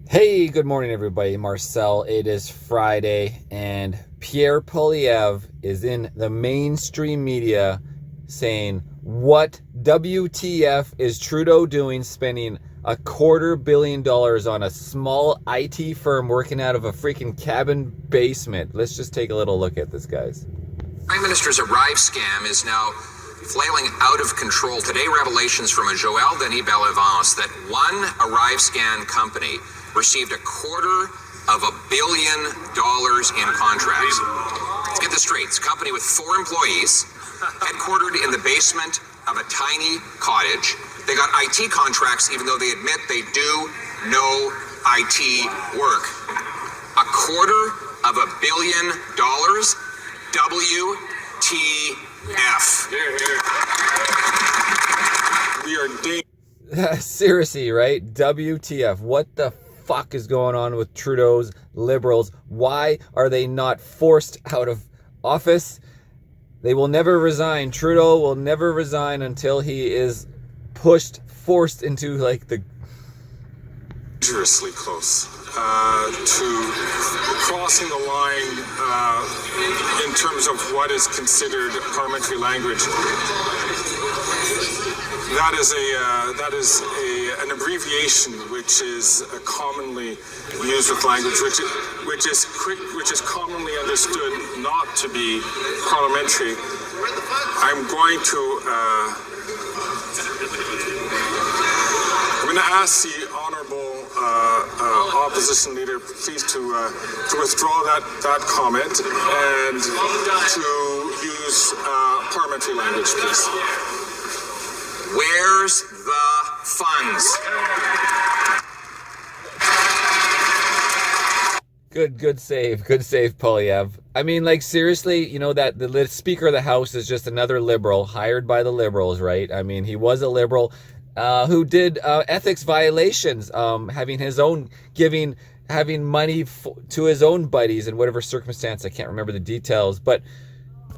Hey, good morning, everybody. Marcel. It is Friday, and Pierre Poilievre is in the mainstream media saying, what WTF is Trudeau doing spending $250 million on a small IT firm working out of a freaking cabin basement? Let's just take a little look at this, guys. Prime Minister's Arrive scam is now flailing out of control. Today, revelations from a Joël Denis Bellevance that one Arrive scan company received $250 million in contracts. Let's get this straight. It's a company with 4 employees, headquartered in the basement of a tiny cottage. They got IT contracts even though they admit they do no IT work. $250 million. WTF. We are Seriously, right? WTF. What the fuck is going on with Trudeau's Liberals? Why are they not forced out of office? They will never resign. Trudeau will never resign until he is forced into like the dangerously close to crossing the line in terms of what is considered parliamentary language. That is an abbreviation which is commonly used with language, which is commonly understood not to be parliamentary. I'm going to ask the honourable opposition leader please to withdraw that comment and to use parliamentary language, please. Where's the funds? Good save, Poilievre. I mean, like, seriously, you know that the Speaker of the House is just another Liberal hired by the Liberals, right? I mean, he was a Liberal who did ethics violations, having money to his own buddies in whatever circumstance. I can't remember the details, but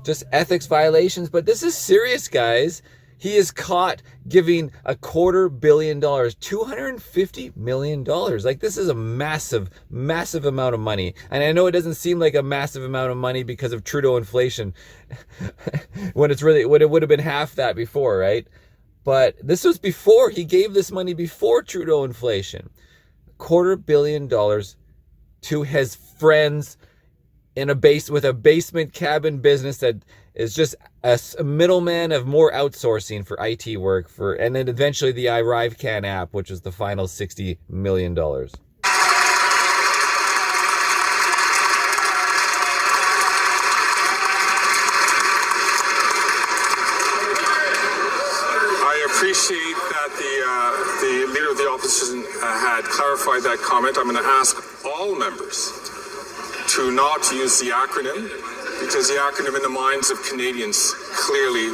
just ethics violations. But this is serious, guys. He is caught giving $250 million, $250 million. Like, this is a massive, massive amount of money. And I know it doesn't seem like a massive amount of money because of Trudeau inflation when it would have been half that before, right? But this was before. He gave this money before Trudeau inflation. $250 million to his friends with a basement cabin business that is just a middleman of more outsourcing for IT work and then eventually the IrnieracingNews app, which was the final $60 million. I appreciate that the leader of the opposition had clarified that comment. I'm going to ask all members to not use the acronym, because the acronym in the minds of Canadians clearly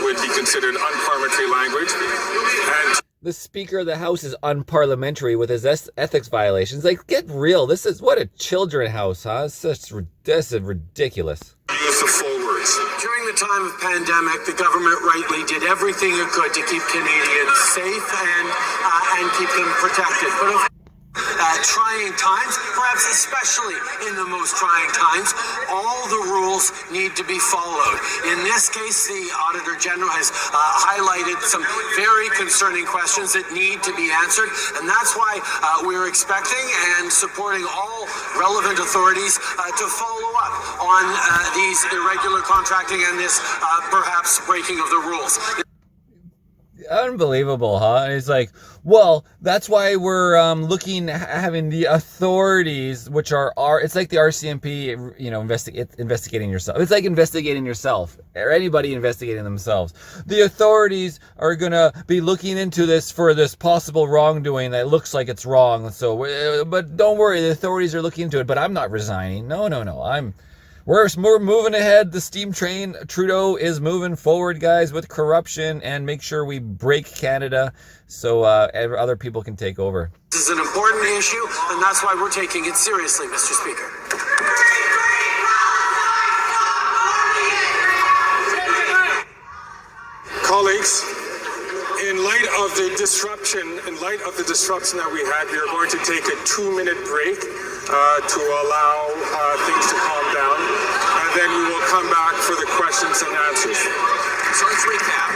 would be considered unparliamentary language. And the Speaker of the House is unparliamentary with his ethics violations. Like, get real. This is what a children's house, huh? This is ridiculous. Use the full words. During the time of pandemic, the government rightly did everything it could to keep Canadians safe and keep them protected. But trying times, perhaps especially in the most trying times, all the rules need to be followed. In this case, the Auditor General has highlighted some very concerning questions that need to be answered, and that's why we're expecting and supporting all relevant authorities to follow up on these irregular contracting and this perhaps breaking of the rules. Unbelievable, huh? And it's like, well, that's why we're having the authorities, which are it's like the RCMP, you know, investigating yourself. It's like investigating yourself or anybody investigating themselves. The authorities are gonna be looking into this for this possible wrongdoing that looks like it's wrong. So, but don't worry, the authorities are looking into it. But I'm not resigning. No. We're moving ahead. The steam train, Trudeau is moving forward, guys, with corruption, and make sure we break Canada so other people can take over. This is an important issue, and that's why we're taking it seriously, Mr. Speaker. Colleagues, in light of the disruption that we had, we are going to take a 2-minute break to allow things to calm down, and then we will come back for the questions and answers. So let's recap.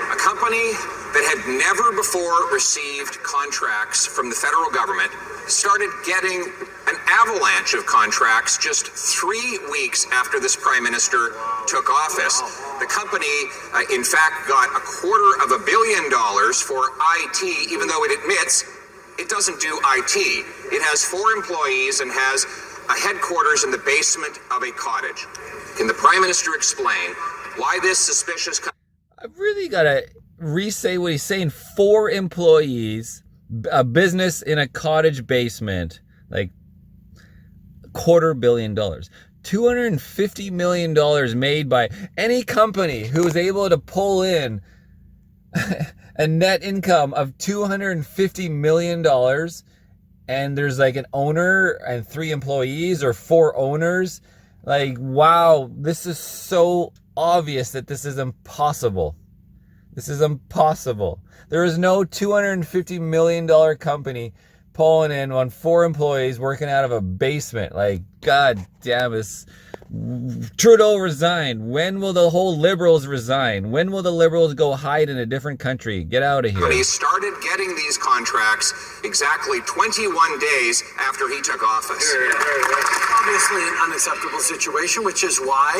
A company that had never before received contracts from the federal government started getting an avalanche of contracts just 3 weeks after this prime minister took office. The company, in fact, got $250 million for IT, even though it admits it doesn't do IT. It has 4 employees and has a headquarters in the basement of a cottage. Can the prime minister explain why this suspicious company... I've really got to re-say what he's saying. 4 employees, a business in a cottage basement, like $250 million. $250 million made by any company who was able to pull in a net income of $250 million, and there's like an owner and 3 employees or 4 owners. Like, wow, this is so obvious that this is impossible. This is impossible. There is no $250 million company pulling in on 4 employees working out of a basement. Like, god damn it. Trudeau resigned. When will the whole Liberals resign? When will the Liberals go hide in a different country? Get out of here. He started getting these contracts exactly 21 days after he took office. Obviously an unacceptable situation, which is why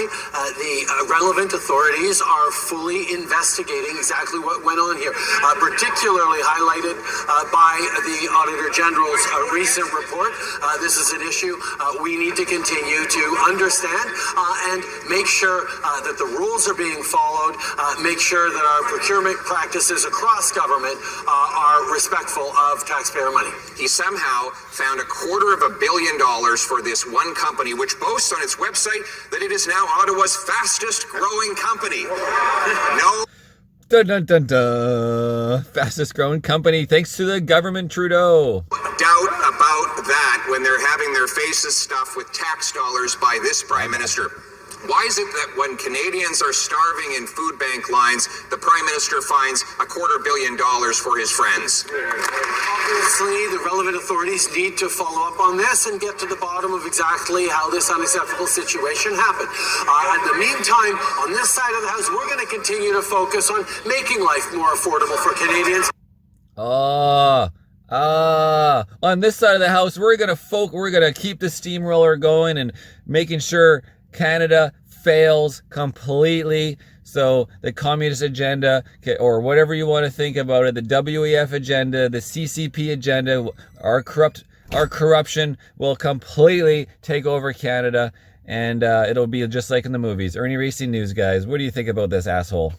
the relevant authorities are fully investigating exactly what went on here, particularly highlighted by the Auditor General's recent report. This is an issue we need to continue to understand and make sure that the rules are being followed, make sure that our procurement practices across government are respectful of taxpayer money. He somehow found $250 million for this one company, which boasts on its website that it is now Ottawa's fastest growing company. No. Dun, dun, dun, dun. Fastest growing company thanks to the government, Trudeau. Doubt about that when they're having their faces stuffed with tax dollars by this prime minister. Why is it that when Canadians are starving in food bank lines, the prime minister finds $250 million for his friends? Obviously, the relevant authorities need to follow up on this and get to the bottom of exactly how this unacceptable situation happened. In the meantime, on this side of the house, we're going to continue to focus on making life more affordable for Canadians. On this side of the house, we're gonna keep the steamroller going and making sure Canada fails completely. So the communist agenda, or whatever you want to think about it, the WEF agenda, the CCP agenda, our corruption will completely take over Canada, and it'll be just like in the movies. Irnieracing News, guys. What do you think about this asshole?